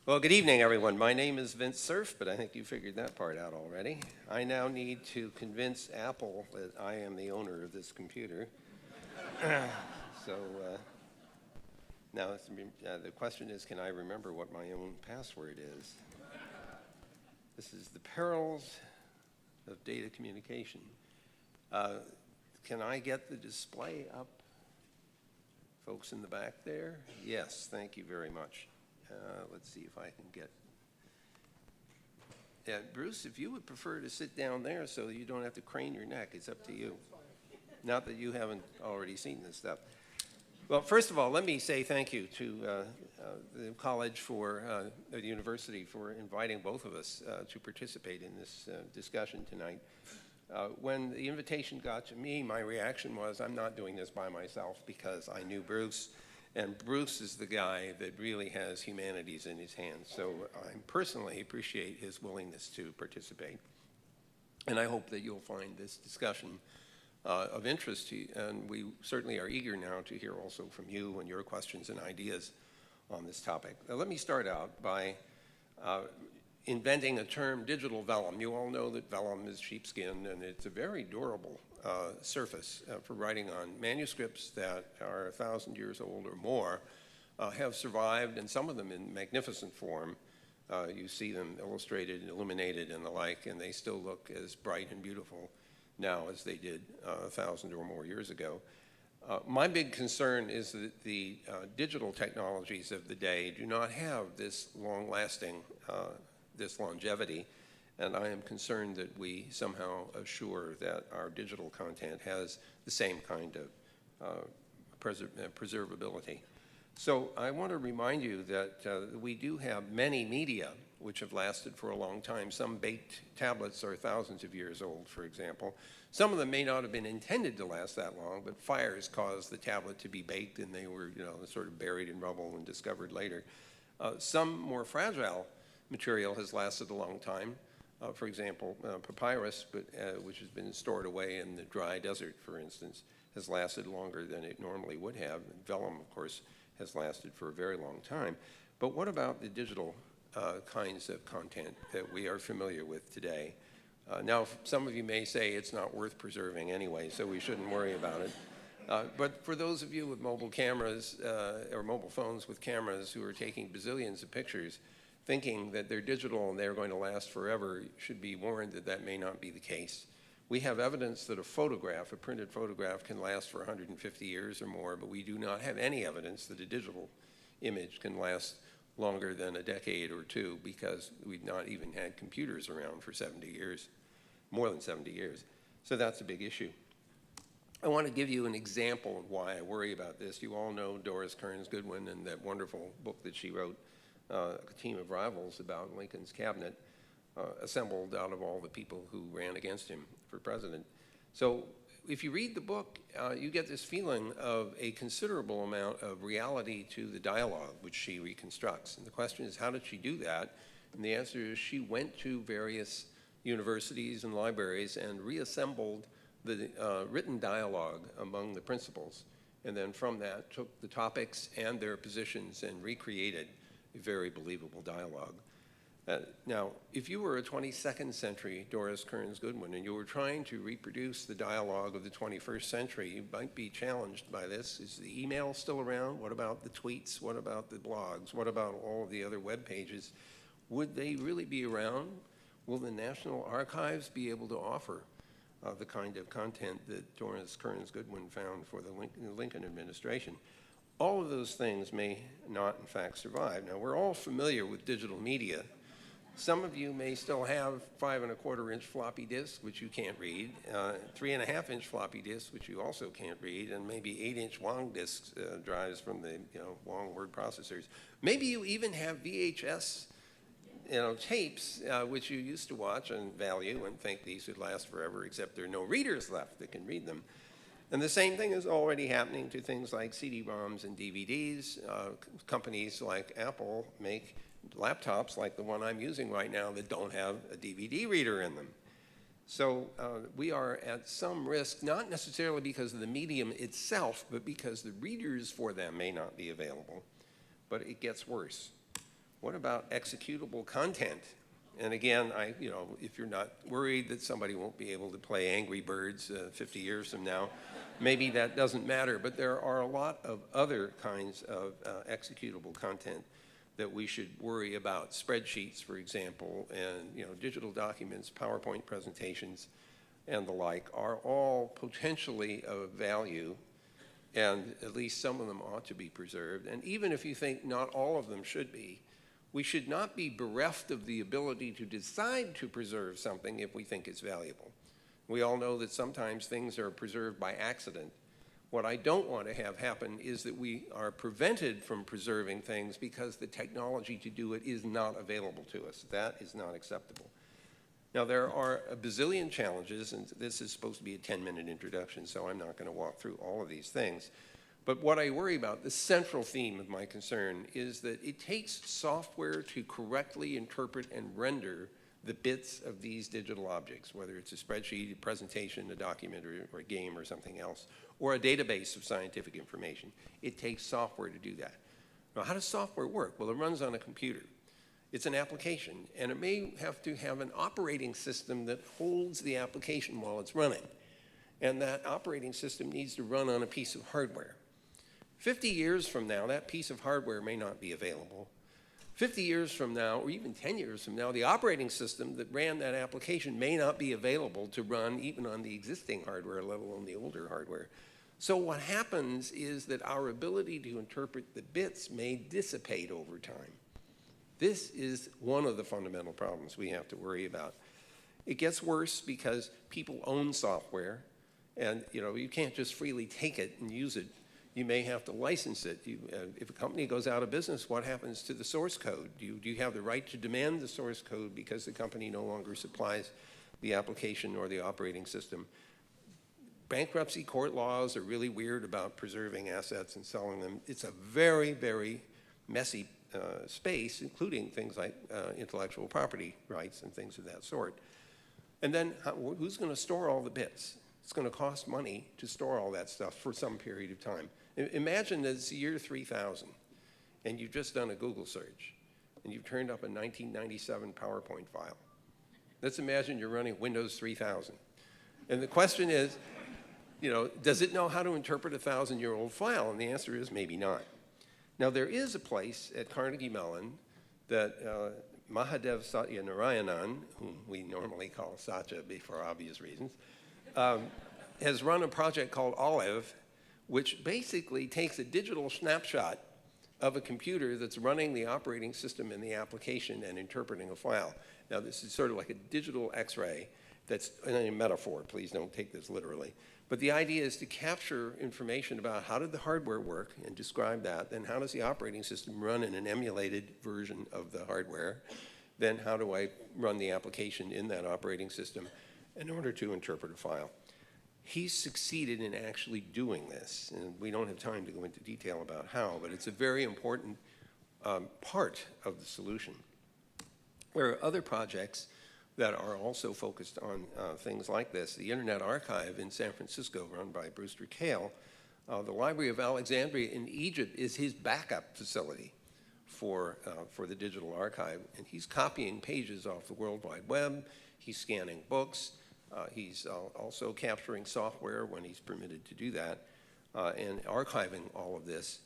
Well, good evening, everyone. My name is Vince Cerf, but I think you figured that part out already. I now need to convince Apple that I am the owner of this computer. so now the question is, can I remember what my own password is? This is the perils of data communication. Can I get the display up? Folks in the back there? Yes, thank you very much. Let's see if I can get. Yeah, Bruce, if you would prefer to sit down there so you don't have to crane your neck, it's up to you. Not that you haven't already seen this stuff. Well, first of all, let me say thank you to the college the university for inviting both of us to participate in this discussion tonight. When the invitation got to me, my reaction was, I'm not doing this by myself because I knew Bruce. And Bruce is the guy that really has humanities in his hands. So I personally appreciate his willingness to participate. And I hope that you'll find this discussion of interest to you. And we certainly are eager now to hear also from you and your questions and ideas on this topic. Now, let me start out by inventing a term, digital vellum. You all know that vellum is sheepskin, and it's a very durable surface for writing on. Manuscripts that are 1,000 years old or more have survived, and some of them in magnificent form. You see them illustrated and illuminated and the like, and they still look as bright and beautiful now as they did 1,000 or more years ago. My big concern is that the digital technologies of the day do not have this long-lasting, this longevity. And I am concerned that we somehow assure that our digital content has the same kind of preservability. So I want to remind you that we do have many media which have lasted for a long time. Some baked tablets are thousands of years old, for example. Some of them may not have been intended to last that long, but fires caused the tablet to be baked, and they were, sort of buried in rubble and discovered later. Some more fragile material has lasted a long time. For example, papyrus, which has been stored away in the dry desert, for instance, has lasted longer than it normally would have. Vellum, of course, has lasted for a very long time. But what about the digital kinds of content that we are familiar with today? Now, some of you may say it's not worth preserving anyway, so we shouldn't worry about it. But for those of you with mobile cameras or mobile phones with cameras who are taking bazillions of pictures, thinking that they're digital and they're going to last forever, should be warned that that may not be the case. We have evidence that a printed photograph, can last for 150 years or more, but we do not have any evidence that a digital image can last longer than a decade or two, because we've not even had computers around for 70 years, more than 70 years. So that's a big issue. I want to give you an example of why I worry about this. You all know Doris Kearns Goodwin and that wonderful book that she wrote, a team of rivals about Lincoln's cabinet, assembled out of all the people who ran against him for president. So if you read the book, you get this feeling of a considerable amount of reality to the dialogue which she reconstructs. And the question is, how did she do that? And the answer is she went to various universities and libraries and reassembled the written dialogue among the principals. And then from that took the topics and their positions and recreated a very believable dialogue. Now, if you were a 22nd century Doris Kearns Goodwin and you were trying to reproduce the dialogue of the 21st century, you might be challenged by this. Is the email still around? What about the tweets? What about the blogs? What about all of the other web pages? Would they really be around? Will the National Archives be able to offer the kind of content that Doris Kearns Goodwin found for the Lincoln administration? All of those things may not, in fact, survive. Now, we're all familiar with digital media. Some of you may still have 5¼ inch floppy disks, which you can't read, 3½ inch floppy disks, which you also can't read, and maybe 8-inch long disk drives from the long word processors. Maybe you even have VHS tapes, which you used to watch and value and think these would last forever, except there are no readers left that can read them. And the same thing is already happening to things like CD-ROMs and DVDs. Companies like Apple make laptops like the one I'm using right now that don't have a DVD reader in them. So we are at some risk, not necessarily because of the medium itself, but because the readers for them may not be available. But it gets worse. What about executable content? And again, if you're not worried that somebody won't be able to play Angry Birds 50 years from now, maybe that doesn't matter. But there are a lot of other kinds of executable content that we should worry about. Spreadsheets, for example, and digital documents, PowerPoint presentations, and the like are all potentially of value, and at least some of them ought to be preserved. And even if you think not all of them should be, we should not be bereft of the ability to decide to preserve something if we think it's valuable. We all know that sometimes things are preserved by accident. What I don't want to have happen is that we are prevented from preserving things because the technology to do it is not available to us. That is not acceptable. Now, there are a bazillion challenges, and this is supposed to be a 10-minute introduction, so I'm not going to walk through all of these things. But what I worry about, the central theme of my concern, is that it takes software to correctly interpret and render the bits of these digital objects, whether it's a spreadsheet, a presentation, a document, or a game or something else, or a database of scientific information. It takes software to do that. Now, how does software work? Well, it runs on a computer. It's an application, and it may have to have an operating system that holds the application while it's running. And that operating system needs to run on a piece of hardware. 50 years from now, that piece of hardware may not be available. 50 years from now, or even 10 years from now, the operating system that ran that application may not be available to run even on the existing hardware, let alone the older hardware. So what happens is that our ability to interpret the bits may dissipate over time. This is one of the fundamental problems we have to worry about. It gets worse because people own software, and you can't just freely take it and use it. You may have to license it. If a company goes out of business, what happens to the source code? Do you have the right to demand the source code because the company no longer supplies the application or the operating system? Bankruptcy court laws are really weird about preserving assets and selling them. It's a very, very messy space, including things like intellectual property rights and things of that sort. And then who's going to store all the bits? It's going to cost money to store all that stuff for some period of time. Imagine that it's the year 3000, and you've just done a Google search, and you've turned up a 1997 PowerPoint file. Let's imagine you're running Windows 3000. And the question is, does it know how to interpret a 1,000-year-old file? And the answer is maybe not. Now, there is a place at Carnegie Mellon that Mahadev Satyanarayanan, whom we normally call Satya for obvious reasons, has run a project called Olive, which basically takes a digital snapshot of a computer that's running the operating system and the application and interpreting a file. Now, this is sort of like a digital X-ray that's a metaphor. Please don't take this literally. But the idea is to capture information about how did the hardware work and describe that, then how does the operating system run in an emulated version of the hardware, then how do I run the application in that operating system in order to interpret a file. He's succeeded in actually doing this, and we don't have time to go into detail about how, but it's a very important part of the solution. There are other projects that are also focused on things like this. The Internet Archive in San Francisco, run by Brewster Kahle, the Library of Alexandria in Egypt is his backup facility for the digital archive, and he's copying pages off the World Wide Web, he's scanning books, he's also capturing software when he's permitted to do that, and archiving all of this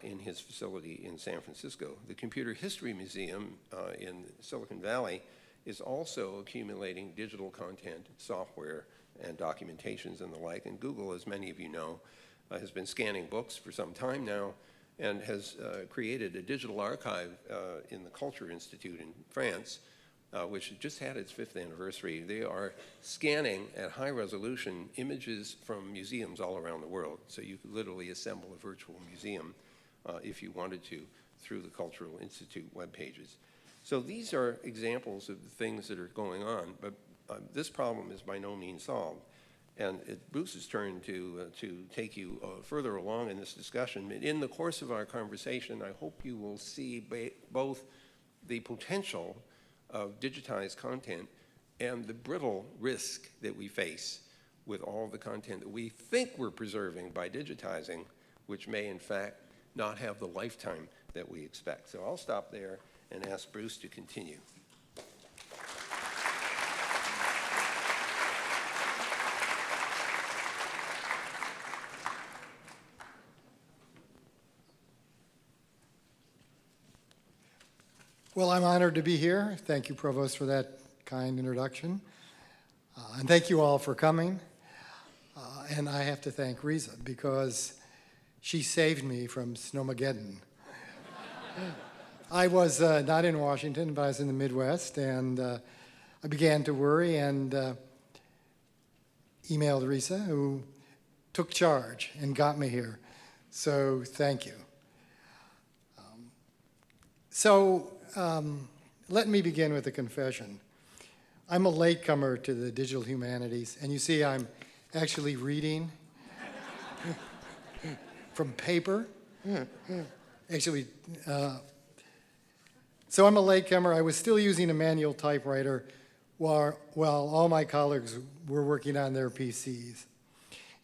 in his facility in San Francisco. The Computer History Museum in Silicon Valley is also accumulating digital content, software, and documentations and the like. And Google, as many of you know, has been scanning books for some time now and has created a digital archive in the Culture Institute in France, which just had its 5th anniversary. They are scanning at high resolution images from museums all around the world. So you could literally assemble a virtual museum if you wanted to through the Cultural Institute web pages. So these are examples of the things that are going on, but this problem is by no means solved. And it's Bruce's turn to take you further along in this discussion. In the course of our conversation, I hope you will see both the potential of digitized content and the brittle risk that we face with all the content that we think we're preserving by digitizing, which may in fact not have the lifetime that we expect. So I'll stop there and ask Bruce to continue. Well, I'm honored to be here. Thank you, Provost, for that kind introduction. And thank you all for coming. And I have to thank Riza because she saved me from Snowmageddon. I was not in Washington, but I was in the Midwest, and I began to worry and emailed Riza, who took charge and got me here. So thank you. Let me begin with a confession. I'm a latecomer to the digital humanities, and you see I'm actually reading from paper. Actually, so I'm a latecomer. I was still using a manual typewriter while all my colleagues were working on their PCs.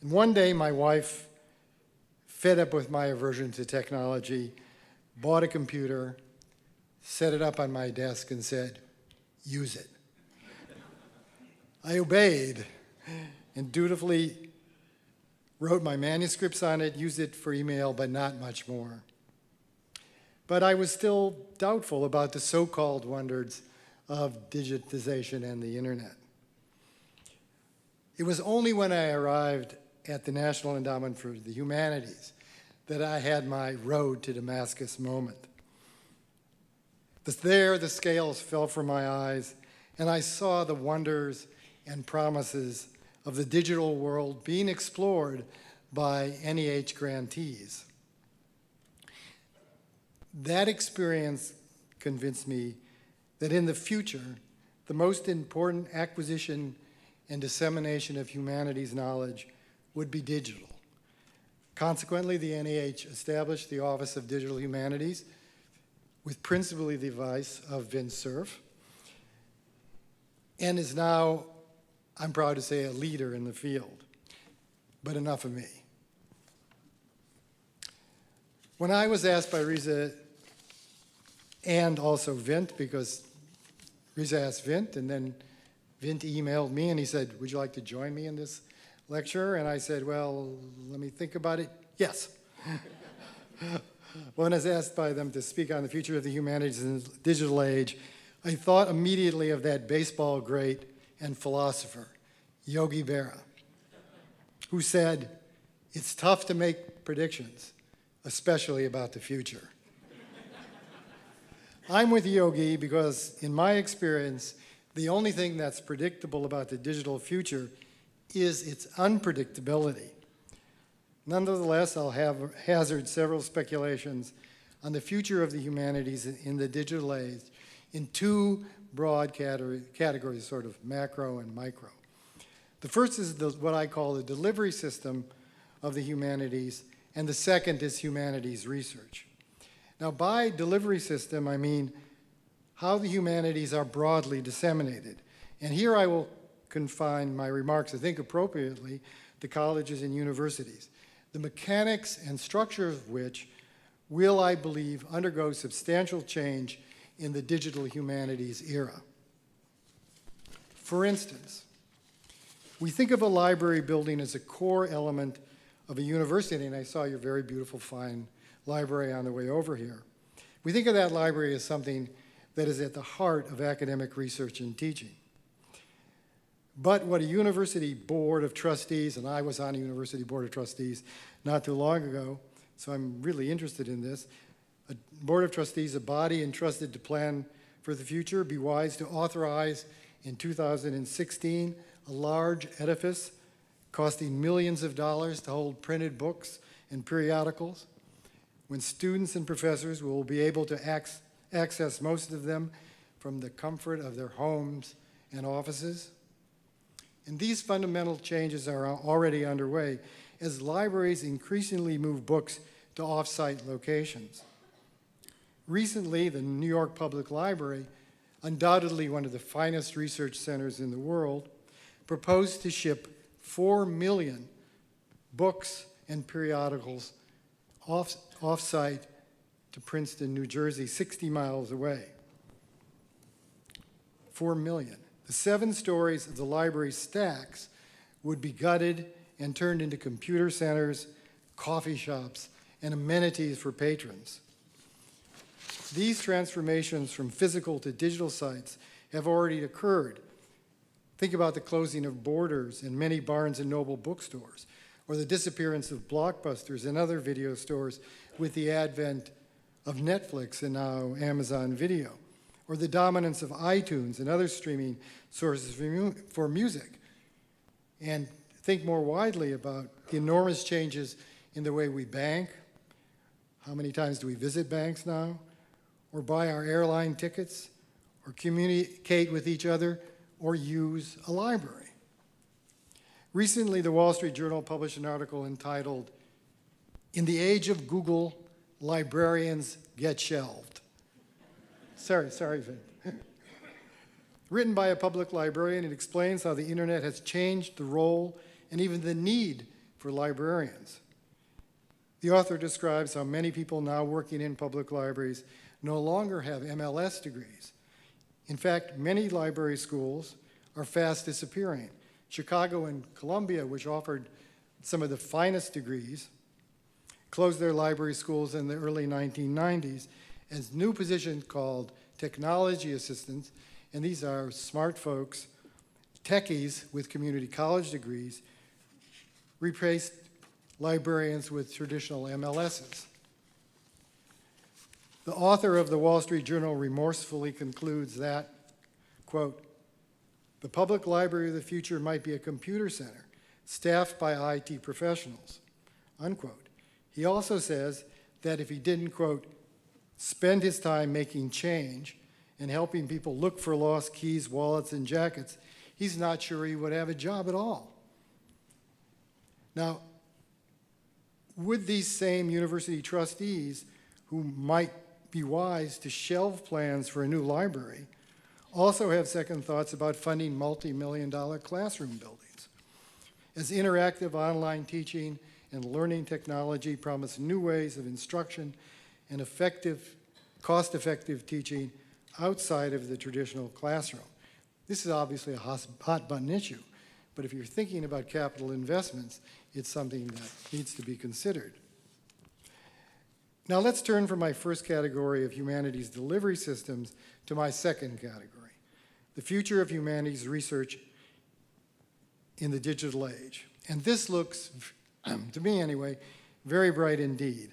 And one day, my wife, fed up with my aversion to technology, bought a computer, set it up on my desk, and said, "Use it." I obeyed and dutifully wrote my manuscripts on it, used it for email, but not much more. But I was still doubtful about the so-called wonders of digitization and the internet. It was only when I arrived at the National Endowment for the Humanities that I had my road to Damascus moment. There, the scales fell from my eyes, and I saw the wonders and promises of the digital world being explored by NEH grantees. That experience convinced me that in the future, the most important acquisition and dissemination of humanities knowledge would be digital. Consequently, the NEH established the Office of Digital Humanities with principally the advice of Vint Cerf, and is now, I'm proud to say, a leader in the field. But enough of me. When I was asked by Riza and also Vint, because Riza asked Vint, and then Vint emailed me and he said, "Would you like to join me in this lecture?" And I said, "Well, let me think about it." Yes. When I was asked by them to speak on the future of the humanities in the digital age, I thought immediately of that baseball great and philosopher, Yogi Berra, who said, "It's tough to make predictions, especially about the future." I'm with Yogi because, in my experience, the only thing that's predictable about the digital future is its unpredictability. Nonetheless, I'll hazard several speculations on the future of the humanities in the digital age in two broad categories, sort of macro and micro. The first is what I call the delivery system of the humanities, and the second is humanities research. Now, by delivery system, I mean how the humanities are broadly disseminated. And here I will confine my remarks, I think appropriately, to colleges and universities, the mechanics and structure of which will, I believe, undergo substantial change in the digital humanities era. For instance, we think of a library building as a core element of a university, and I saw your very beautiful, fine library on the way over here. We think of that library as something that is at the heart of academic research and teaching. But what a university board of trustees, and I was on a university board of trustees not too long ago, so I'm really interested in this, a board of trustees, a body entrusted to plan for the future, be wise to authorize in 2016 a large edifice costing millions of dollars to hold printed books and periodicals, when students and professors will be able to access most of them from the comfort of their homes and offices. And these fundamental changes are already underway as libraries increasingly move books to off-site locations. Recently, the New York Public Library, undoubtedly one of the finest research centers in the world, proposed to ship 4 million books and periodicals off-site to Princeton, New Jersey, 60 miles away. 4 million. The 7 stories of the library stacks would be gutted and turned into computer centers, coffee shops, and amenities for patrons. These transformations from physical to digital sites have already occurred. Think about the closing of Borders and many Barnes & Noble bookstores, or the disappearance of Blockbusters and other video stores with the advent of Netflix and now Amazon Video, or the dominance of iTunes and other streaming sources for music. And think more widely about the enormous changes in the way we bank. How many times do we visit banks now? Or buy our airline tickets? Or communicate with each other? Or use a library? Recently, the Wall Street Journal published an article entitled, "In the Age of Google, Librarians Get Shelved." Sorry, Vin. Written by a public librarian, it explains how the internet has changed the role and even the need for librarians. The author describes how many people now working in public libraries no longer have MLS degrees. In fact, many library schools are fast disappearing. Chicago and Columbia, which offered some of the finest degrees, closed their library schools in the early 1990s as new positions called technology assistants, and these are smart folks, techies with community college degrees, replaced librarians with traditional MLSs. The author of the Wall Street Journal remorsefully concludes that, quote, "The public library of the future might be a computer center staffed by IT professionals," unquote. He also says that if he didn't, quote, "spend his time making change and helping people look for lost keys, wallets, and jackets, he's not sure he would have a job at all." Now, would these same university trustees who might be wise to shelve plans for a new library also have second thoughts about funding multi-million-dollar classroom buildings? As interactive online teaching and learning technology promise new ways of instruction and cost-effective teaching outside of the traditional classroom. This is obviously a hot-button issue, but if you're thinking about capital investments, it's something that needs to be considered. Now let's turn from my first category of humanities delivery systems to my second category, the future of humanities research in the digital age. And this looks, to me anyway, very bright indeed.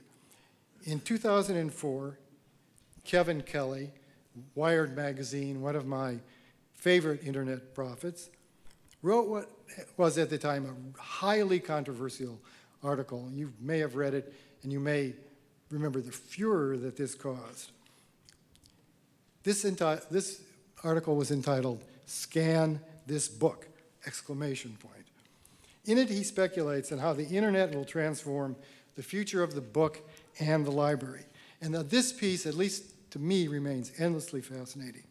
In 2004, Kevin Kelly, Wired magazine, one of my favorite internet prophets, wrote what was at the time a highly controversial article. You may have read it, and you may remember the furor that this caused. This article was entitled, "Scan This Book!" exclamation point. In it, he speculates on how the internet will transform the future of the book and the library. And now this piece, at least to me, remains endlessly fascinating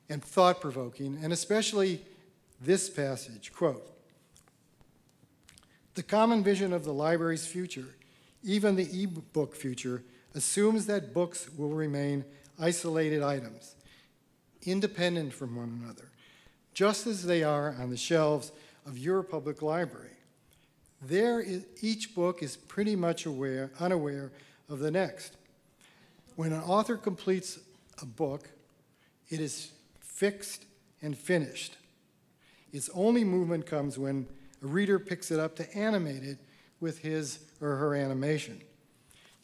and thought-provoking, and especially this passage, quote, "The common vision of the library's future, even the e-book future, assumes that books will remain isolated items, independent from one another, just as they are on the shelves of your public library. Each book is pretty much unaware of the next. When an author completes a book, it is fixed and finished. Its only movement comes when a reader picks it up to animate it with his or her animation.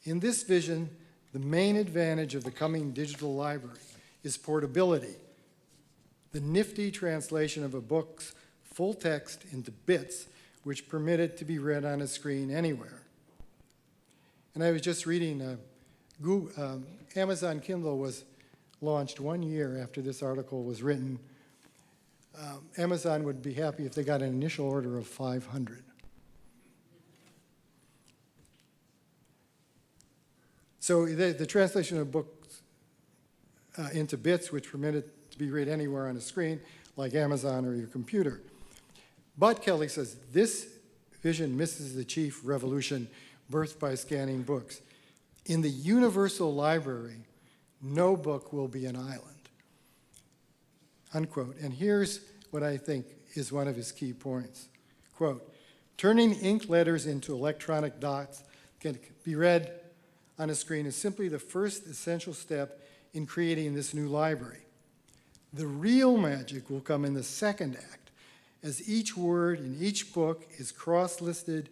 In this vision, the main advantage of the coming digital library is portability, the nifty translation of a book's full text into bits which permit it to be read on a screen anywhere." And I was just reading, Amazon Kindle was launched 1 year after this article was written. Amazon would be happy if they got an initial order of 500. So the translation of books into bits, which permit it to be read anywhere on a screen, like Amazon or your computer. But, Kelly says, this vision misses the chief revolution birthed by scanning books. In the universal library, no book will be an island, unquote. And here's what I think is one of his key points. Quote, turning ink letters into electronic dots can be read on a screen is simply the first essential step in creating this new library. The real magic will come in the second act, as each word in each book is cross-listed,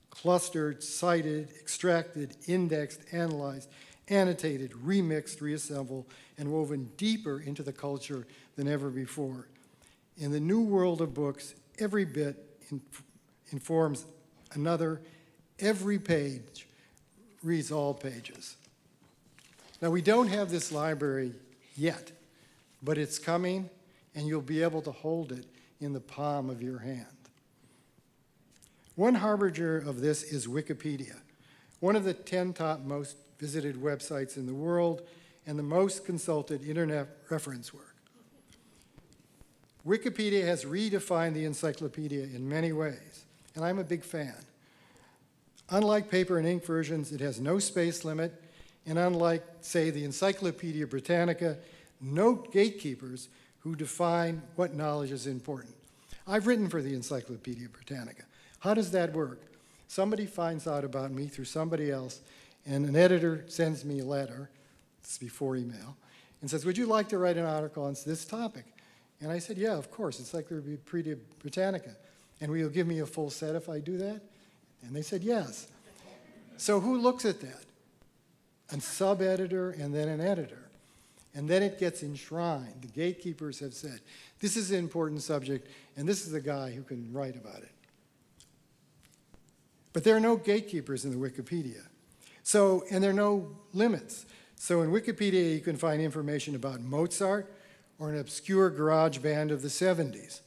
clustered, cited, extracted, indexed, analyzed, annotated, remixed, reassembled, and woven deeper into the culture than ever before. In the new world of books, every bit informs another. Every page reads all pages. Now, we don't have this library yet, but it's coming, and you'll be able to hold it in the palm of your hand. One harbinger of this is Wikipedia, one of the 10 top most visited websites in the world and the most consulted internet reference work. Wikipedia has redefined the encyclopedia in many ways, and I'm a big fan. Unlike paper and ink versions, it has no space limit, and unlike, say, the Encyclopedia Britannica, no gatekeepers who define what knowledge is important. I've written for the Encyclopedia Britannica. How does that work? Somebody finds out about me through somebody else, and an editor sends me a letter, this is before email, and says, would you like to write an article on this topic? And I said, yeah, of course, Encyclopedia Britannica. And will you give me a full set if I do that? And they said, yes. So who looks at that? A sub-editor and then an editor. And then it gets enshrined. The gatekeepers have said, this is an important subject, and this is the guy who can write about it. But there are no gatekeepers in the Wikipedia. And there are no limits. So in Wikipedia, you can find information about Mozart or an obscure garage band of the 70s,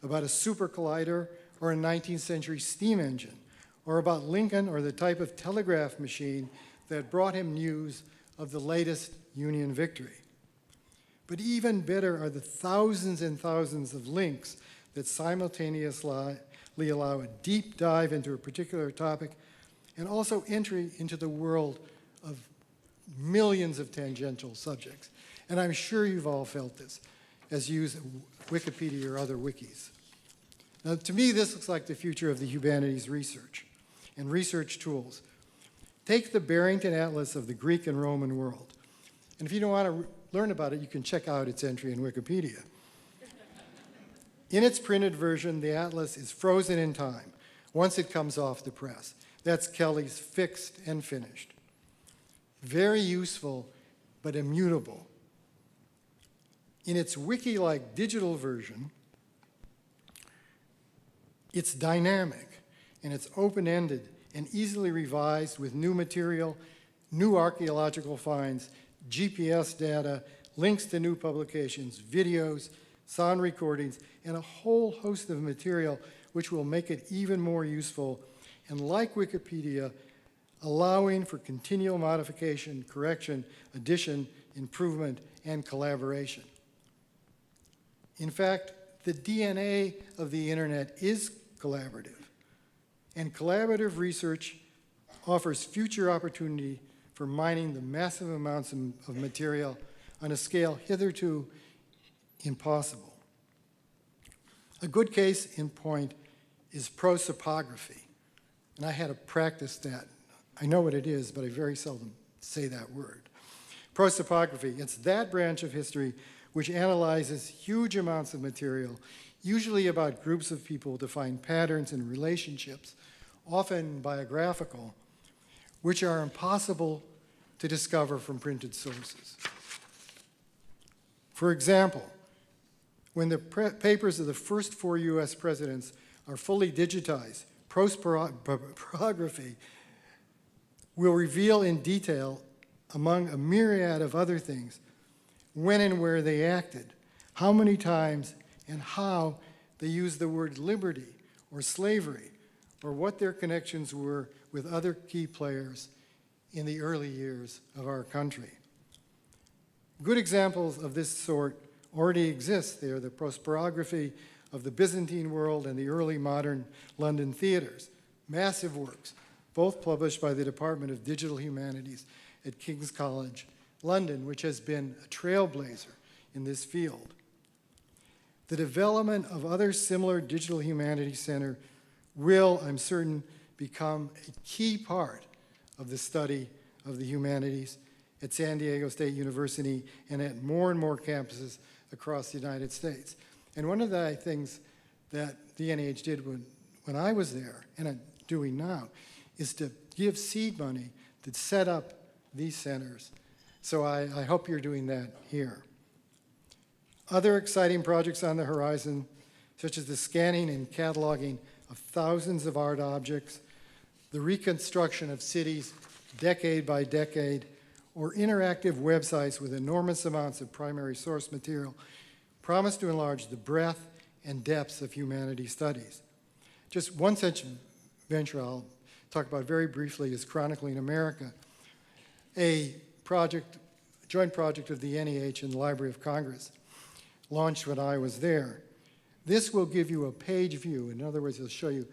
about a super collider or a 19th century steam engine, or about Lincoln or the type of telegraph machine that brought him news of the latest Union victory. But even better are the thousands and thousands of links that simultaneously allow a deep dive into a particular topic and also entry into the world of millions of tangential subjects. And I'm sure you've all felt this as you use Wikipedia or other wikis. Now, to me, this looks like the future of the humanities research and research tools. Take the Barrington Atlas of the Greek and Roman world. And if you don't want to learn about it, you can check out its entry in Wikipedia. In its printed version, the atlas is frozen in time once it comes off the press. That's Kelly's fixed and finished. Very useful, but immutable. In its wiki-like digital version, it's dynamic and it's open-ended and easily revised with new material, new archaeological finds, GPS data, links to new publications, videos, sound recordings, and a whole host of material which will make it even more useful, and like Wikipedia, allowing for continual modification, correction, addition, improvement, and collaboration. In fact, the DNA of the internet is collaborative, and collaborative research offers future opportunity for mining the massive amounts of material on a scale hitherto impossible. A good case in point is prosopography, and I had to practice that. I know what it is, but I very seldom say that word. Prosopography, it's that branch of history which analyzes huge amounts of material, usually about groups of people, to find patterns and relationships, often biographical, which are impossible to discover from printed sources. For example, when the papers of the first 4 US presidents are fully digitized, prosopography will reveal in detail, among a myriad of other things, when and where they acted, how many times and how they used the word liberty or slavery, or what their connections were with other key players in the early years of our country. Good examples of this sort already exist. They are the prosopography of the Byzantine world and the early modern London theaters, massive works both published by the Department of Digital Humanities at King's College, London, which has been a trailblazer in this field. The development of other similar digital humanities center will, I'm certain, become a key part of the study of the humanities at San Diego State University and at more and more campuses across the United States. And one of the things that the NEH did when I was there, and I'm doing now, is to give seed money to set up these centers. So I hope you're doing that here. Other exciting projects on the horizon, such as the scanning and cataloging of thousands of art objects, the reconstruction of cities decade by decade, or interactive websites with enormous amounts of primary source material, promise to enlarge the breadth and depths of humanities studies. Just one such venture I'll talk about very briefly is Chronicling America, a joint project of the NEH and the Library of Congress, launched when I was there. This will give you a page view. In other words, it'll show you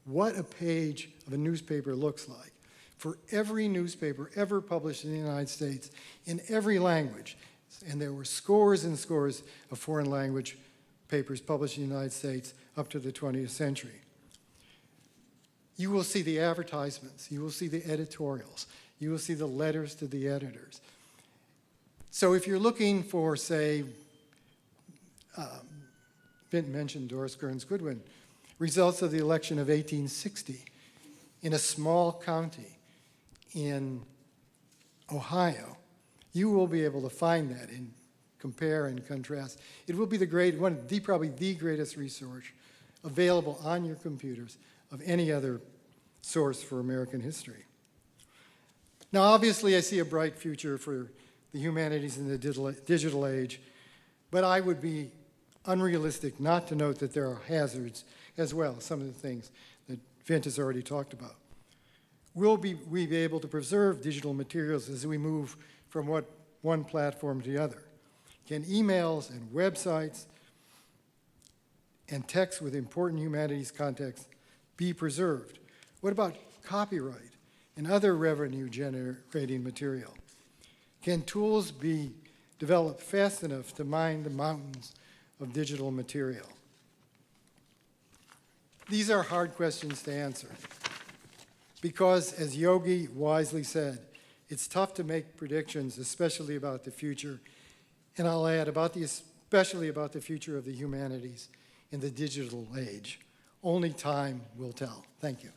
what a page of a newspaper looks like for every newspaper ever published in the United States in every language. And there were scores and scores of foreign language papers published in the United States up to the 20th century. You will see the advertisements, you will see the editorials, you will see the letters to the editors. So if you're looking for, say, Vint mentioned Doris Kearns Goodwin, results of the election of 1860 in a small county in Ohio, you will be able to find that and compare and contrast. It will be probably the greatest resource available on your computers of any other source for American history. Now, obviously, I see a bright future for the humanities in the digital age, but I would be unrealistic not to note that there are hazards as well, some of the things that Vint has already talked about. Will we be able to preserve digital materials as we move from one platform to the other? Can emails and websites and text with important humanities context be preserved? What about copyright and other revenue-generating material? Can tools be developed fast enough to mine the mountains of digital material? These are hard questions to answer because, as Yogi wisely said, it's tough to make predictions, especially about the future, and I'll add, especially about the future of the humanities in the digital age. Only time will tell. Thank you.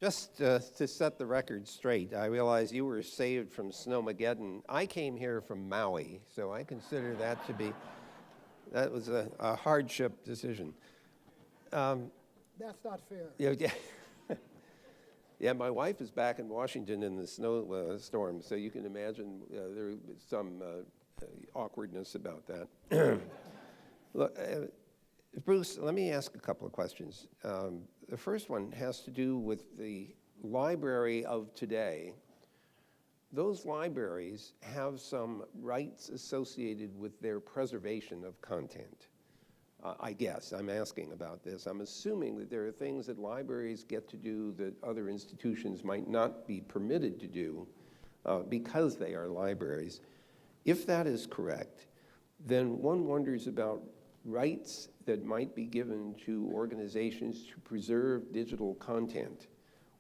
Just to set the record straight, I realize you were saved from Snowmageddon. I came here from Maui, so I consider that that was a hardship decision. That's not fair. Yeah, yeah, my wife is back in Washington in the snowstorm, so you can imagine there was some awkwardness about that. Look, Bruce, let me ask a couple of questions. The first one has to do with the library of today. Those libraries have some rights associated with their preservation of content. I guess I'm asking about this. I'm assuming that there are things that libraries get to do that other institutions might not be permitted to do because they are libraries. If that is correct, then one wonders about rights that might be given to organizations to preserve digital content,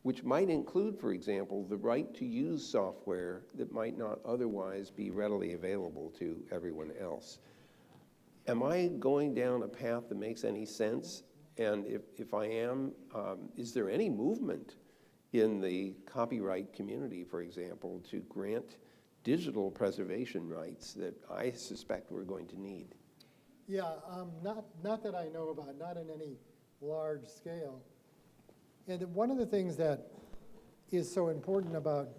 which might include, for example, the right to use software that might not otherwise be readily available to everyone else. Am I going down a path that makes any sense? And if I am, is there any movement in the copyright community, for example, to grant digital preservation rights that I suspect we're going to need? Yeah, not that I know about, not in any large scale. And one of the things that is so important about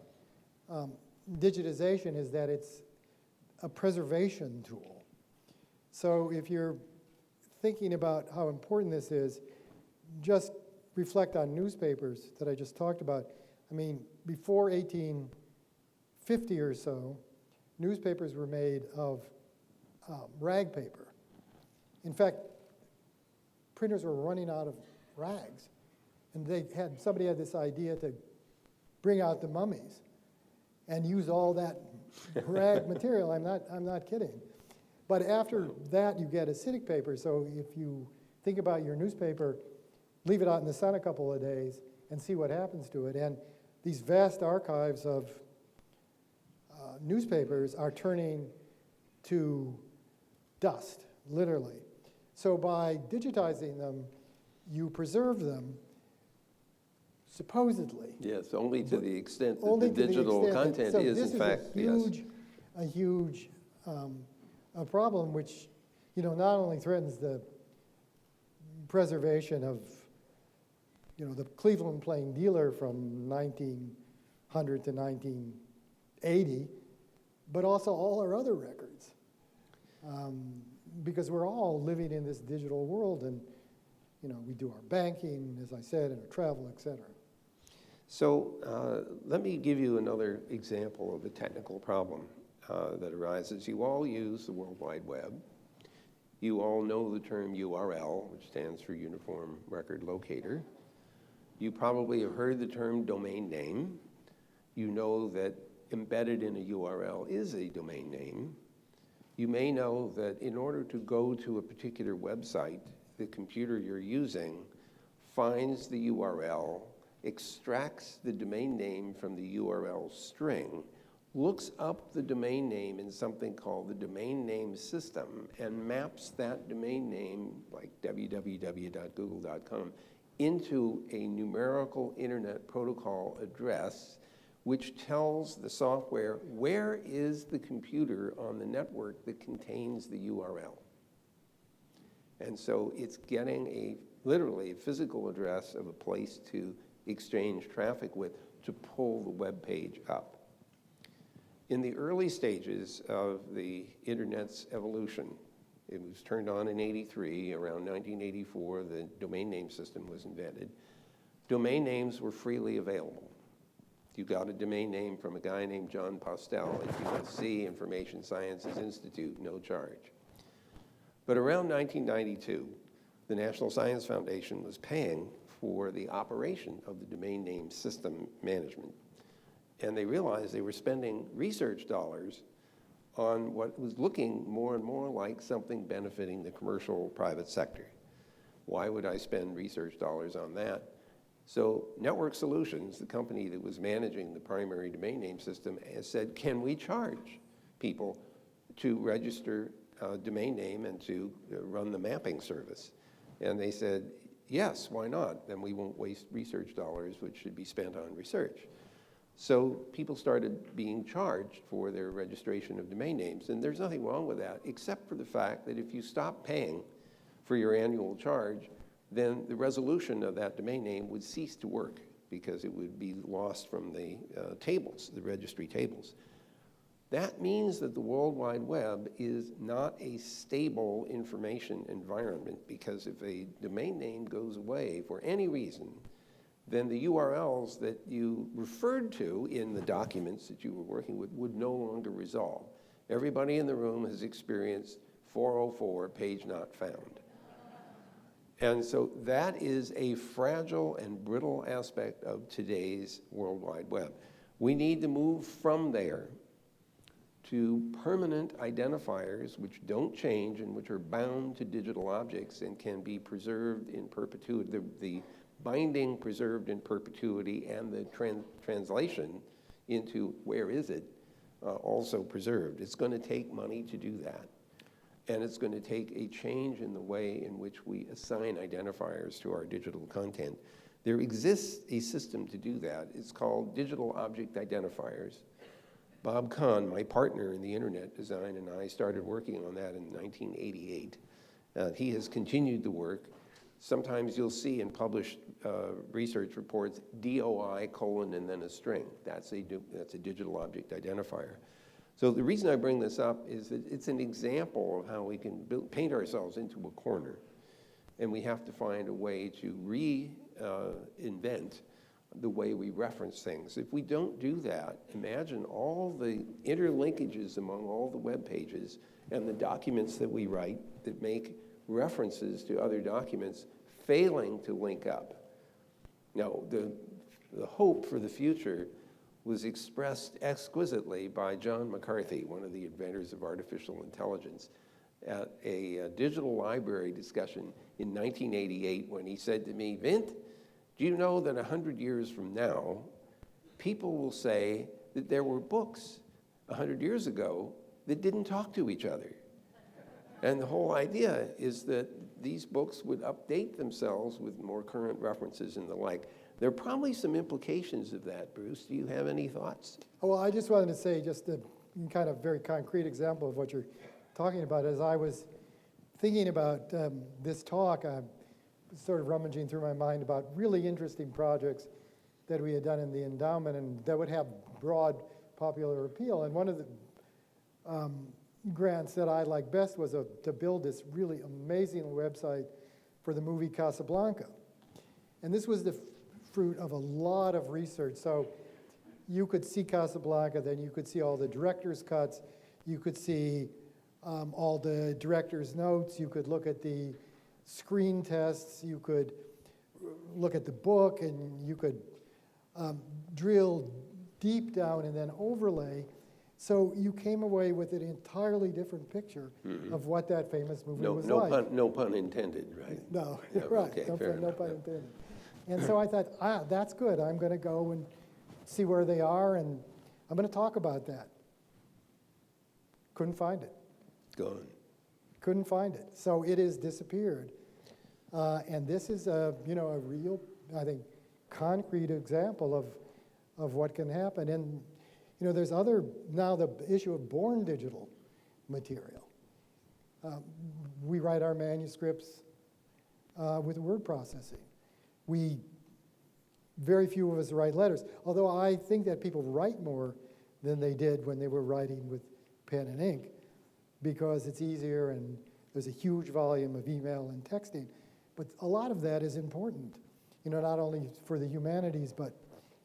digitization is that it's a preservation tool. So if you're thinking about how important this is, just reflect on newspapers that I just talked about. I mean, before 1850 or so, newspapers were made of rag paper. In fact, printers were running out of rags, and somebody had this idea to bring out the mummies and use all that rag material. I'm not kidding. But after that, you get acidic paper. So if you think about your newspaper, leave it out in the sun a couple of days and see what happens to it. And these vast archives of newspapers are turning to dust, literally. So by digitizing them, you preserve them, supposedly. Yes, only to the extent that Only the to the digital extent that- content so is, this in fact, yes. a huge a problem which, not only threatens the preservation of, the Cleveland Plain Dealer from 1900 to 1980, but also all our other records. Because we're all living in this digital world, and, we do our banking, as I said, and our travel, et cetera. So let me give you another example of a technical problem that arises. You all use the World Wide Web. You all know the term URL, which stands for Uniform Record Locator. You probably have heard the term domain name. You know that embedded in a URL is a domain name. You may know that in order to go to a particular website, the computer you're using finds the URL, extracts the domain name from the URL string, looks up the domain name in something called the domain name system, and maps that domain name, like www.google.com, into a numerical internet protocol address, which tells the software where is the computer on the network that contains the URL. And so it's getting literally a physical address of a place to exchange traffic with to pull the web page up. In the early stages of the internet's evolution, it was turned on in '83. Around 1984, the domain name system was invented. Domain names were freely available. You got a domain name from a guy named John Postel at USC, Information Sciences Institute, no charge. But around 1992, the National Science Foundation was paying for the operation of the domain name system management. And they realized they were spending research dollars on what was looking more and more like something benefiting the commercial private sector. Why would I spend research dollars on that? So Network Solutions, the company that was managing the primary domain name system, has said, can we charge people to register a domain name and to run the mapping service? And they said, yes, why not? Then we won't waste research dollars, which should be spent on research. So people started being charged for their registration of domain names. And there's nothing wrong with that, except for the fact that if you stop paying for your annual charge, then the resolution of that domain name would cease to work because it would be lost from the tables, the registry tables. That means that the World Wide Web is not a stable information environment, because if a domain name goes away for any reason, then the URLs that you referred to in the documents that you were working with would no longer resolve. Everybody in the room has experienced 404, page not found. And so that is a fragile and brittle aspect of today's World Wide Web. We need to move from there to permanent identifiers which don't change and which are bound to digital objects and can be preserved in perpetuity. The binding preserved in perpetuity and the translation into where is it also preserved. It's going to take money to do that. And it's going to take a change in the way in which we assign identifiers to our digital content. There exists a system to do that. It's called digital object identifiers. Bob Kahn, my partner in the internet design, and I started working on that in 1988. He has continued the work. Sometimes you'll see in published research reports DOI : and then a string. That's a digital object identifier. So the reason I bring this up is that it's an example of how we can paint ourselves into a corner, and we have to find a way to reinvent the way we reference things. If we don't do that, imagine all the interlinkages among all the web pages and the documents that we write that make references to other documents failing to link up. Now, the hope for the future was expressed exquisitely by John McCarthy, one of the inventors of artificial intelligence, at a digital library discussion in 1988 when he said to me, "Vint, do you know that 100 years from now, people will say that there were books 100 years ago that didn't talk to each other?" And the whole idea is that these books would update themselves with more current references and the like. There are probably some implications of that, Bruce. Do you have any thoughts? Well, I just wanted to say just a kind of very concrete example of what you're talking about. As I was thinking about this talk, I was sort of rummaging through my mind about really interesting projects that we had done in the endowment and that would have broad popular appeal. And one of the grants that I liked best was to build this really amazing website for the movie Casablanca. And this was the fruit of a lot of research. So you could see Casablanca, then you could see all the director's cuts, you could see all the director's notes, you could look at the screen tests, you could look at the book, and you could drill deep down and then overlay. So you came away with an entirely different picture of what that famous movie was like. No pun intended, right? No, Yeah, right, okay, no fair enough, pun yeah. intended. And so I thought, that's good. I'm going to go and see where they are, and I'm going to talk about that. Couldn't find it. Gone. Couldn't find it. So it has disappeared. And this is a real, I think, concrete example of what can happen. And there's now the issue of born digital material. We write our manuscripts with word processing. Very few of us write letters, although I think that people write more than they did when they were writing with pen and ink, because it's easier and there's a huge volume of email and texting. But a lot of that is important, not only for the humanities, but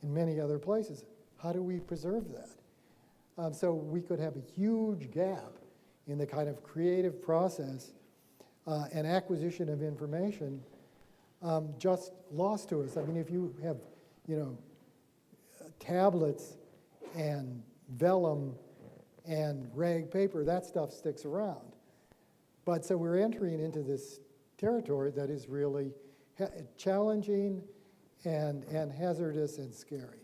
in many other places. How do we preserve that? So we could have a huge gap in the kind of creative process and acquisition of information just lost to us. I mean, if you have, tablets and vellum and rag paper, that stuff sticks around. But so we're entering into this territory that is really challenging and hazardous and scary.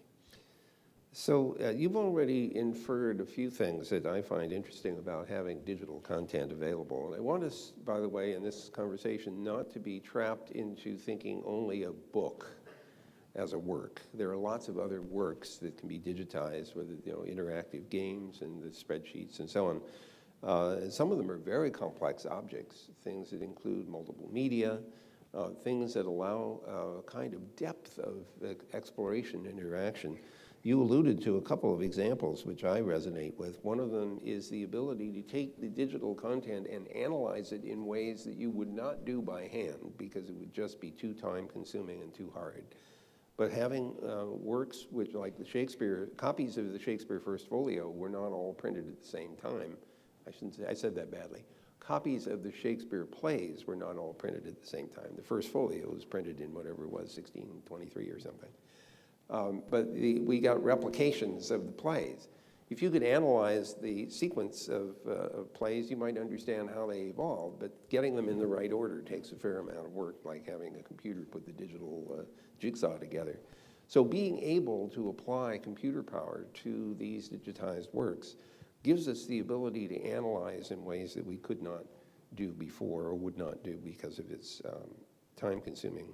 So you've already inferred a few things that I find interesting about having digital content available. And I want us, by the way, in this conversation, not to be trapped into thinking only of book as a work. There are lots of other works that can be digitized, whether interactive games and the spreadsheets and so on. And some of them are very complex objects, things that include multiple media, things that allow a kind of depth of exploration and interaction. You alluded to a couple of examples which I resonate with. One of them is the ability to take the digital content and analyze it in ways that you would not do by hand because it would just be too time-consuming and too hard. But having works which, like the Shakespeare, copies of the Shakespeare First Folio were not all printed at the same time. I said that badly. Copies of the Shakespeare plays were not all printed at the same time. The First Folio was printed in whatever it was, 1623 or something. But we got replications of the plays. If you could analyze the sequence of plays, you might understand how they evolved, but getting them in the right order takes a fair amount of work, like having a computer put the digital jigsaw together. So being able to apply computer power to these digitized works gives us the ability to analyze in ways that we could not do before or would not do because of its time-consuming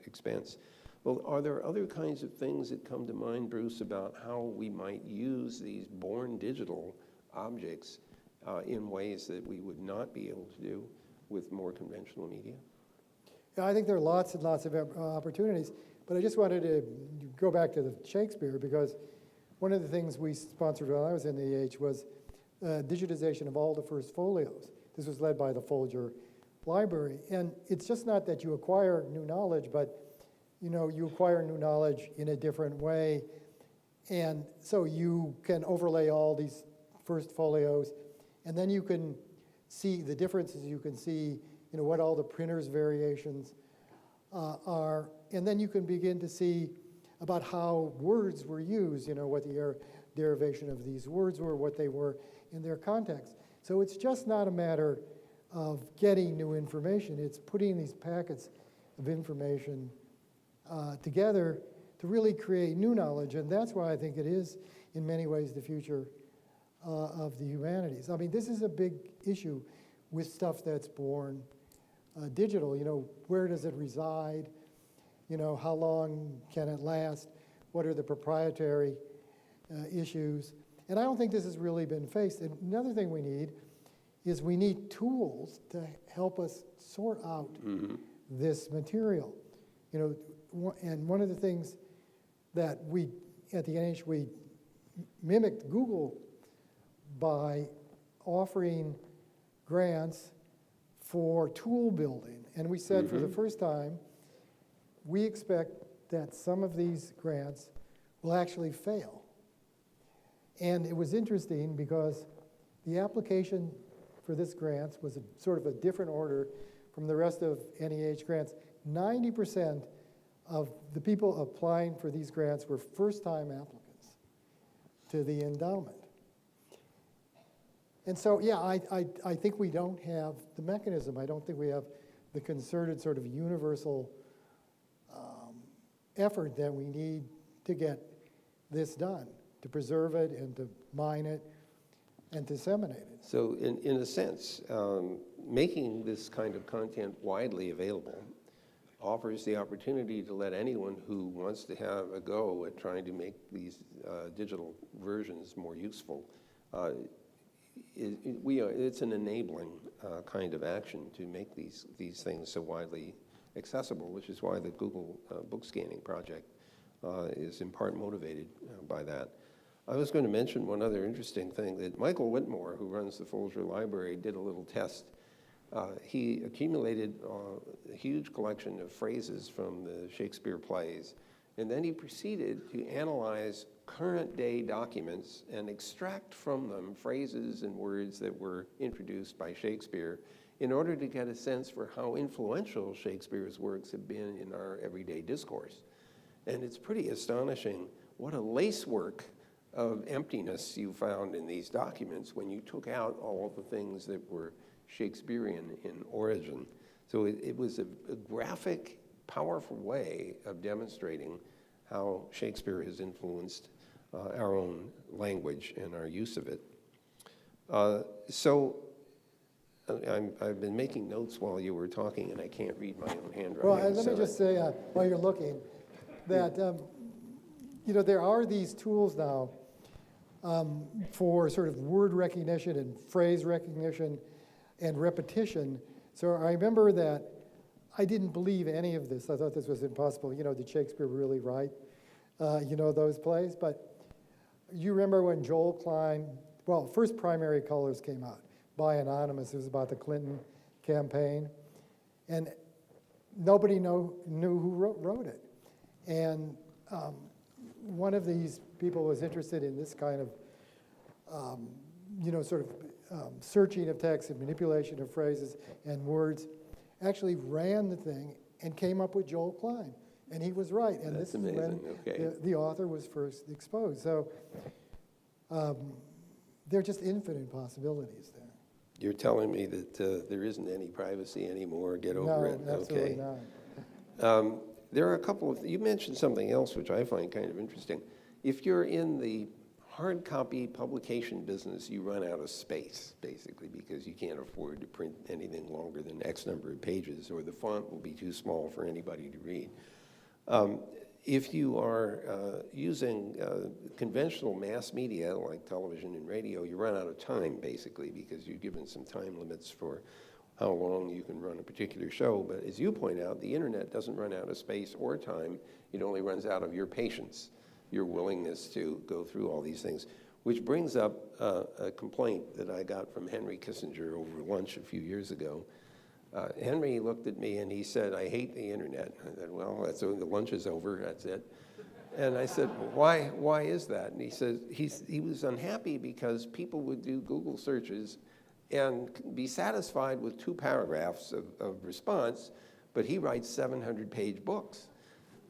expense. Well, are there other kinds of things that come to mind, Bruce, about how we might use these born digital objects in ways that we would not be able to do with more conventional media? Yeah, I think there are lots and lots of opportunities, but I just wanted to go back to the Shakespeare because one of the things we sponsored while I was in the AH was digitization of all the first folios. This was led by the Folger Library, and it's just not that you acquire new knowledge, but you acquire new knowledge in a different way. And so you can overlay all these first folios, and then you can see the differences. You can see, what all the printer's variations are, and then you can begin to see about how words were used, what the derivation of these words were, what they were in their context. So it's just not a matter of getting new information. It's putting these packets of information together to really create new knowledge, and that's why I think it is, in many ways, the future of the humanities. I mean, this is a big issue with stuff that's born digital. Where does it reside? How long can it last? What are the proprietary issues? And I don't think this has really been faced. And another thing we need is we need tools to help us sort out this material. And one of the things that we, at the NIH, we mimicked Google by offering grants for tool building. And we said for the first time, we expect that some of these grants will actually fail. And it was interesting because the application for this grant was sort of a different order from the rest of NIH grants. 90% of the people applying for these grants were first-time applicants to the endowment. And so, yeah, I think we don't have the mechanism. I don't think we have the concerted sort of universal effort that we need to get this done, to preserve it and to mine it and disseminate it. So in a sense, making this kind of content widely available offers the opportunity to let anyone who wants to have a go at trying to make these digital versions more useful. It's an enabling kind of action to make these things so widely accessible, which is why the Google book scanning project is in part motivated by that. I was going to mention one other interesting thing, that Michael Whitmore, who runs the Folger Library, did a little test. He accumulated a huge collection of phrases from the Shakespeare plays, and then he proceeded to analyze current day documents and extract from them phrases and words that were introduced by Shakespeare in order to get a sense for how influential Shakespeare's works have been in our everyday discourse. And it's pretty astonishing what a lacework of emptiness you found in these documents when you took out all of the things that were Shakespearean in origin. So it was a graphic, powerful way of demonstrating how Shakespeare has influenced our own language and our use of it. I've been making notes while you were talking, and I can't read my own handwriting. Well, and let me just say, while you're looking, that there are these tools now for sort of word recognition and phrase recognition and repetition. So I remember that I didn't believe any of this. I thought this was impossible. Did Shakespeare really write, those plays? But you remember when Joel Klein, first Primary Colors came out by Anonymous. It was about the Clinton campaign. And nobody knew who wrote it. And one of these people was interested in this kind of, searching of text and manipulation of phrases and words, actually ran the thing and came up with Joel Klein. And he was right. And That's this amazing. is when the author was first exposed. So there are just infinite possibilities there. You're telling me that there isn't any privacy anymore. Get over it. No, absolutely not. There are a couple of, you mentioned something else which I find kind of interesting. If you're in the hard copy publication business, you run out of space, basically, because you can't afford to print anything longer than X number of pages, or the font will be too small for anybody to read. If you are using conventional mass media like television and radio, you run out of time, basically, because you're given some time limits for how long you can run a particular show. But as you point out, the internet doesn't run out of space or time. It only runs out of your patience, your willingness to go through all these things, which brings up a complaint that I got from Henry Kissinger over lunch a few years ago. Henry looked at me and he said, "I hate the internet." I said, "Well, that's the lunch is over, that's it." And I said, why is that? And he said he was unhappy because people would do Google searches and be satisfied with 2 paragraphs of response, but he writes 700-page books.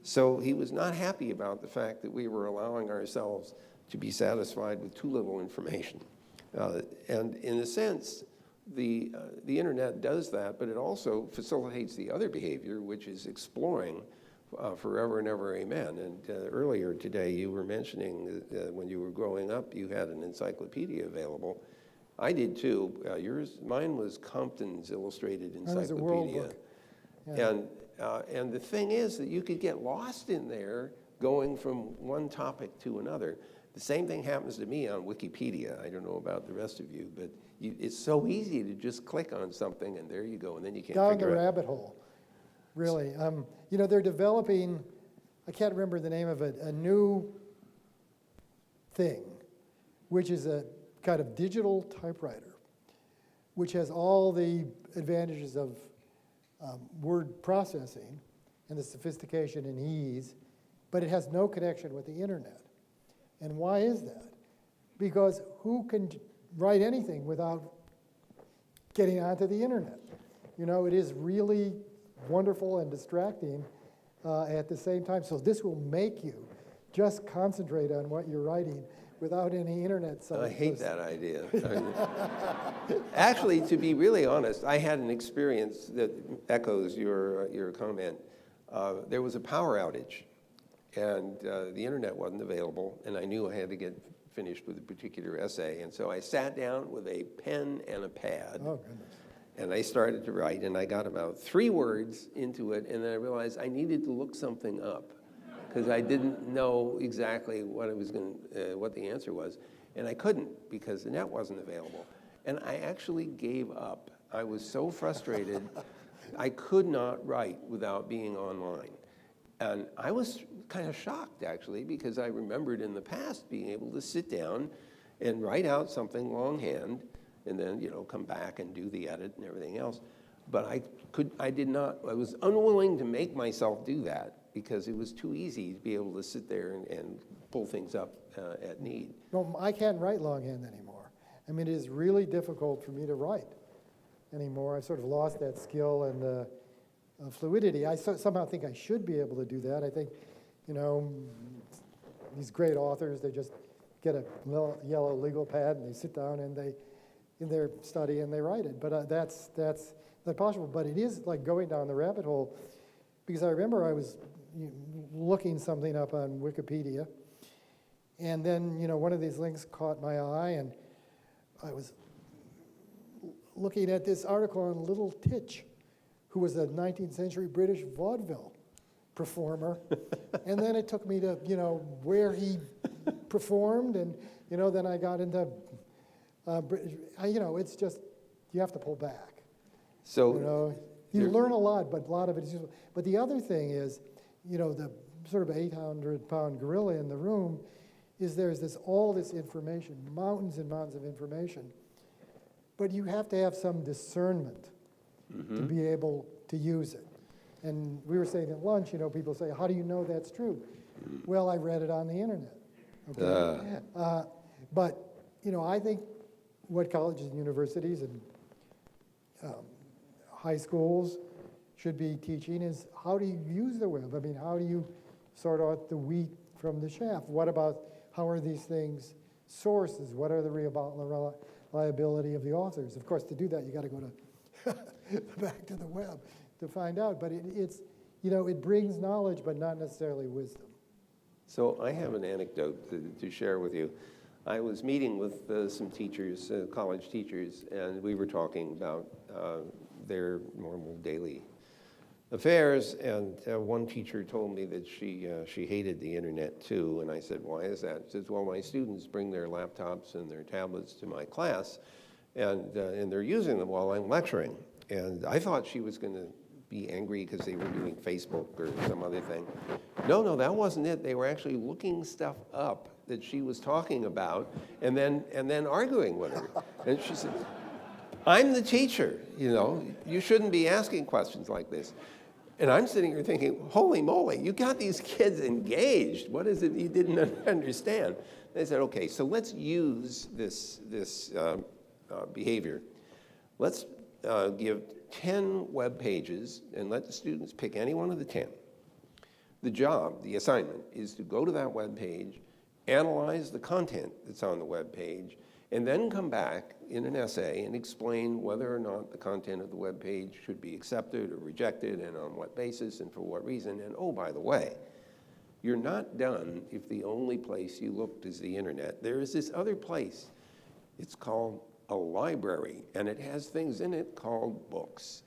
So he was not happy about the fact that we were allowing ourselves to be satisfied with too little information. And in a sense, the internet does that, but it also facilitates the other behavior, which is exploring forever and ever, amen. And earlier today, you were mentioning when you were growing up, you had an encyclopedia available. I did too. Mine was Compton's Illustrated Encyclopedia. That was a world book. Yeah. And the thing is that you could get lost in there going from one topic to another. The same thing happens to me on Wikipedia. I don't know about the rest of you, but it's so easy to just click on something and there you go, and then you can't Down figure the out. rabbit hole, really. You know, they're developing, I can't remember the name of it, a new thing, which is a kind of digital typewriter, which has all the advantages of word processing and the sophistication and ease, but it has no connection with the internet. And why is that? Because who can write anything without getting onto the internet? You know, it is really wonderful and distracting at the same time. So this will make you just concentrate on what you're writing without any internet sites. I hate that idea. Actually, to be really honest, I had an experience that echoes your comment. There was a power outage, and the internet wasn't available, and I knew I had to get finished with a particular essay, and so I sat down with a pen and a pad. Oh, goodness. And I started to write, and I got about 3 words into it, and then I realized I needed to look something up because I didn't know exactly what the answer was, and I couldn't because the net wasn't available. And I actually gave up. I was so frustrated. I could not write without being online. And I was kind of shocked, actually, because I remembered in the past being able to sit down and write out something longhand and then, come back and do the edit and everything else. But I was unwilling to make myself do that because it was too easy to be able to sit there and pull things up at need. No, I can't write longhand anymore. I mean, it is really difficult for me to write anymore. I've sort of lost that skill and fluidity. I somehow think I should be able to do that. I think, these great authors, they just get a yellow legal pad and they sit down and they, in their study, and they write it. But that's not possible. But it is like going down the rabbit hole, because I remember I was looking something up on Wikipedia, and then one of these links caught my eye, and I was looking at this article on Little Titch, who was a 19th century British vaudeville performer. And then it took me to, where he performed, and, then I got into British. It's just, you have to pull back. So you learn a lot, but a lot of it is useful. But the other thing is, the sort of 800-pound gorilla in the room is there's all this information, mountains and mountains of information. But you have to have some discernment to be able to use it. And we were saying at lunch, people say, how do you know that's true? Well, I read it on the internet. Okay? But, I think what colleges and universities and high schools should be teaching is how do you use the web? I mean, how do you sort out the wheat from the chaff? What about how are these things sources? What are the reliability of the authors? Of course, to do that, you got to go to back to the web to find out. But it's it brings knowledge, but not necessarily wisdom. So I have an anecdote to share with you. I was meeting with some teachers, college teachers, and we were talking about their normal daily affairs. And one teacher told me that she hated the internet too. And I said, why is that? She says, well, my students bring their laptops and their tablets to my class, and they're using them while I'm lecturing. And I thought she was going to be angry because they were doing Facebook or some other thing. No, that wasn't it. They were actually looking stuff up that she was talking about and then arguing with her. And she said, I'm the teacher, you know. You shouldn't be asking questions like this. And I'm sitting here thinking, holy moly, you got these kids engaged. What is it you didn't understand? They said, okay, so let's use this behavior. Let's give 10 web pages and let the students pick any one of the 10. The job, the assignment, is to go to that web page, analyze the content that's on the web page, and then come back in an essay and explain whether or not the content of the web page should be accepted or rejected, and on what basis and for what reason. And oh, by the way, you're not done if the only place you looked is the internet. There is this other place. It's called a library, and it has things in it called books.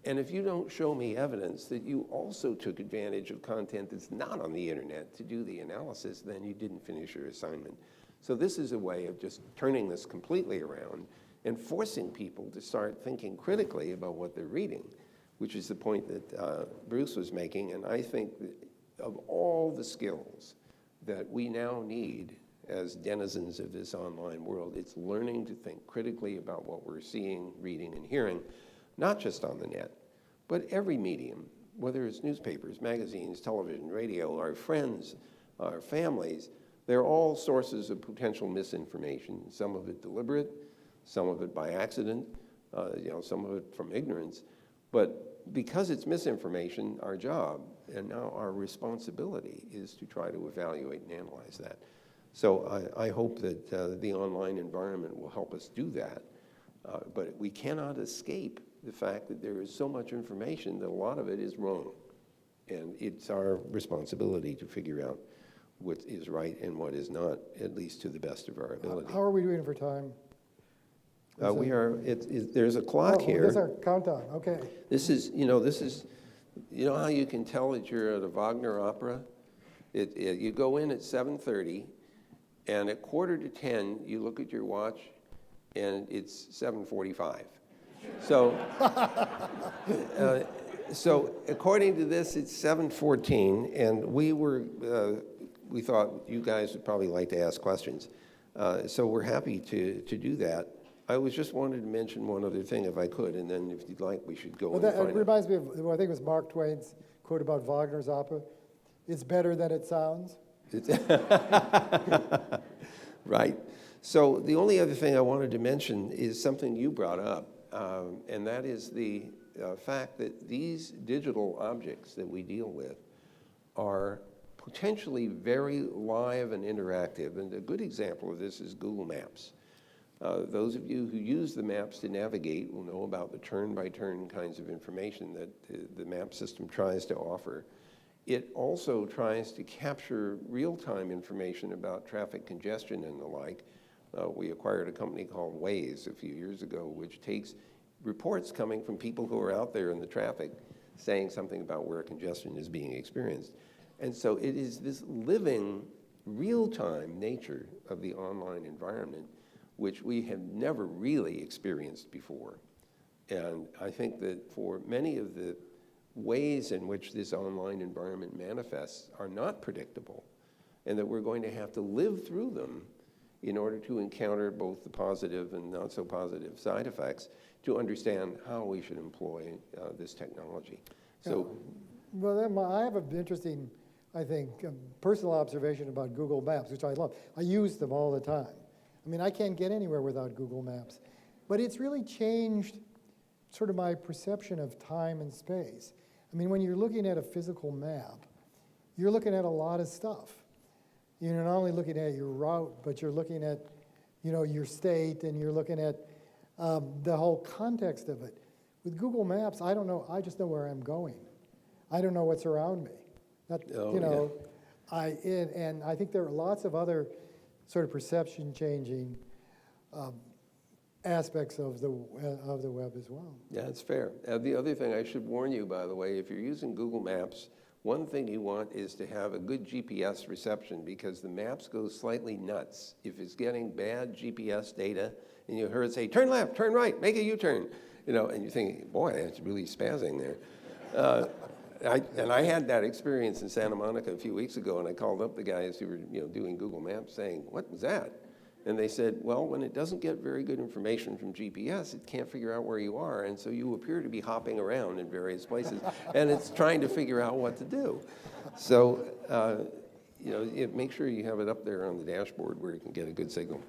And if you don't show me evidence that you also took advantage of content that's not on the internet to do the analysis, then you didn't finish your assignment. So this is a way of just turning this completely around and forcing people to start thinking critically about what they're reading, which is the point that Bruce was making. And I think that of all the skills that we now need as denizens of this online world, it's learning to think critically about what we're seeing, reading, and hearing, not just on the net, but every medium, whether it's newspapers, magazines, television, radio, our friends, our families. They're all sources of potential misinformation, some of it deliberate, some of it by accident, some of it from ignorance. But because it's misinformation, our job and now our responsibility is to try to evaluate and analyze that. So I hope that the online environment will help us do that. But we cannot escape the fact that there is so much information that a lot of it is wrong. And it's our responsibility to figure out what is right and what is not, at least to the best of our ability. How are we doing for time? There's a clock here. There's our countdown, okay. This is how you can tell that you're at a Wagner opera? You go in at 7:30, and at 9:45, you look at your watch, and it's 7:45. So, so according to this, it's 7:14, and we thought you guys would probably like to ask questions. So we're happy to do that. I was just wanted to mention one other thing, if I could, and then if you'd like, we should go and find it reminds me of, I think it was Mark Twain's quote about Wagner's opera. It's better than it sounds. Right. So the only other thing I wanted to mention is something you brought up, and that is the fact that these digital objects that we deal with are potentially very live and interactive. And a good example of this is Google Maps. Those of you who use the maps to navigate will know about the turn-by-turn kinds of information that the map system tries to offer. It also tries to capture real-time information about traffic congestion and the like. We acquired a company called Waze a few years ago, which takes reports coming from people who are out there in the traffic saying something about where congestion is being experienced. And so it is this living, real-time nature of the online environment which we have never really experienced before. And I think that for many of the ways in which this online environment manifests are not predictable, and that we're going to have to live through them in order to encounter both the positive and not so positive side effects to understand how we should employ this technology. So, well, then I have an interesting, I think, personal observation about Google Maps, which I love. I use them all the time. I mean, I can't get anywhere without Google Maps. But it's really changed sort of my perception of time and space. I mean, when you're looking at a physical map, you're looking at a lot of stuff. You're not only looking at your route, but you're looking at, your state, and you're looking at the whole context of it. With Google Maps, I don't know. I just know where I'm going. I don't know what's around me. And I think there are lots of other sort of perception-changing aspects of the web as well. Yeah, it's fair. The other thing I should warn you, by the way, if you're using Google Maps, one thing you want is to have a good GPS reception, because the maps go slightly nuts if it's getting bad GPS data and you hear it say, turn left, turn right, make a U-turn, and you think, boy, that's really spazzing there. I had that experience in Santa Monica a few weeks ago, and I called up the guys who were doing Google Maps saying, what was that? And they said, well, when it doesn't get very good information from GPS, it can't figure out where you are, and so you appear to be hopping around in various places, and it's trying to figure out what to do. So, make sure you have it up there on the dashboard where you can get a good signal.